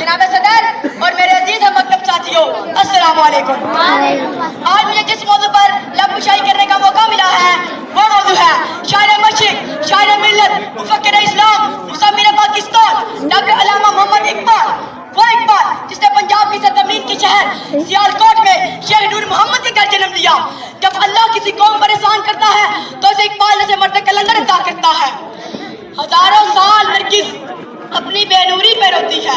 जनाब सदर और मेरे अजीज मकतब साथियों, अस्सलाम वालेकुम। आज मुझे जिस मौजू पर लबकुशाई करने का मौका मिला है वो मौजू है शायर मशरिक, शायर मिल्लत, मुफक्किर इस्लाम, मुसम्मिर पाकिस्तान डॉक्टर अल्लामा मोहम्मद इकबाल। वो इकबाल जिसने पंजाब की सरजमीन के शहर सियालकोट में शेख नूर मोहम्मद के घर जन्म लिया। जब अल्लाह किसी कौम परेशान करता है तो उसे इकबाल जैसे मर्द कलंदर अता करता है। हजारों साल नरगिस अपनी बेनूरी पे रोती है,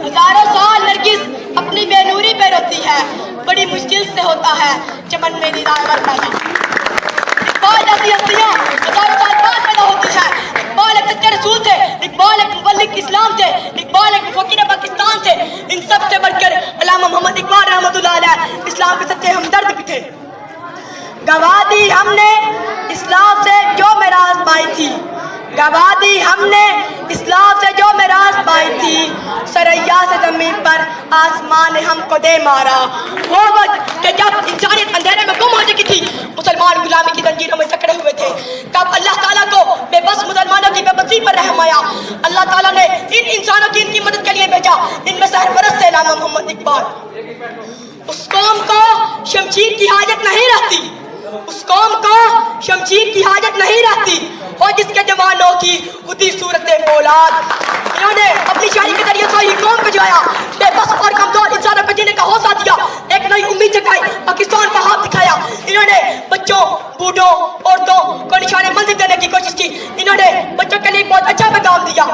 हजारों साल नरगिस अपनी बेनूरी पे रोती है। बड़ी मुश्किल से होता है चमन में दीदार पैदा। इकबाल जैसी हस्तियां हजारों साल बाद पैदा होती है। इकबाल एक सच्चे रसूल थे, इकबाल एक मुबल्लिग इस्लाम थे, इकबाल एक मुफक्किर पाकिस्तान थे। इन सब से बढ़कर अल्लामा मोहम्मद इकबाल रहमतुल्लाह अलैह इस्लाम के सच्चे हमदर्द भी थे। गवा दी हमने इस्लाम से जो मेराज पाई थी, गवा दी हमने इस्लाम से जो मेराज पाई थी। सरैया से जमीन पर आसमान ने हमको दे मारा। वो वक्त कि जब इंसानियत अंधेरे में गुम हो चुकी थी, मुसलमान गुलामी की जंजीरों में जकड़े हुए थे, तब अल्लाह ताला को बेबस मुसलमानों की बेबसी पर रहम आया। अल्लाह ताला ने इन इंसानों की इनकी मदद के लिए भेजा, इनमें सरपरस्त थे अल्लामा मोहम्मद इकबाल। उस कौम को शमशीर की हाजत नहीं रहती, उस कौम को शमशीर की हाजत नहीं रहती और जिसके जवानों की उदी सूरत फौलाद। इन्होंने अपनी शायरी के जरिए तो ही कौम को जगाया, बेबस और कमजोर इंसानों को जीने का हौसला दिया, एक नई उम्मीद जगाई, पाकिस्तान का हाथ दिखाया। इन्होंने बच्चों, बूढ़ों, औरतों को निशाने मंजिल देने की कोशिश की। इन्होंने बच्चों के लिए बहुत अच्छा पैगाम दिया।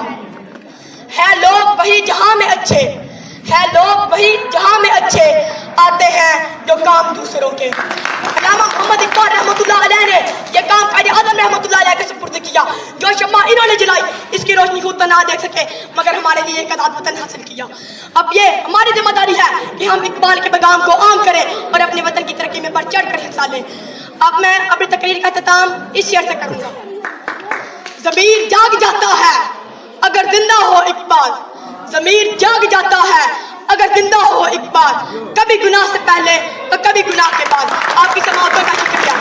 है लोग वही जहां में अच्छे, है लोग वही जहां में अच्छे, आते हैं जो काम दूसरों के। अल्लामा मोहम्मद इकबाल रहमतुल्लाह अलैह ने यह काम कायदे आज़म रहमतुल्लाह अलैह के सुपुर्द किया। जो शम्मा इन्होंने जलाई, इसकी रोशनी खुद तो ना देख सके मगर हमारे लिए एक आज़ाद वतन हासिल किया। अब ये हमारी जिम्मेदारी है कि हम इकबाल के पैगाम को आम करें और अपने वतन की तरक्की में बढ़ चढ़ कर हिस्सा लें। अब मैं अपनी तकरीर का इख्तिताम इस शेर से करूंगा। ज़मीर जाग जाता है अगर जिंदा हो इकबाल, ज़मीर जाग जाता है अगर जिंदा हो इकबाल, कभी गुनाह से पहले तो कभी गुनाह के बाद। आपकी समाअत का शुक्रिया।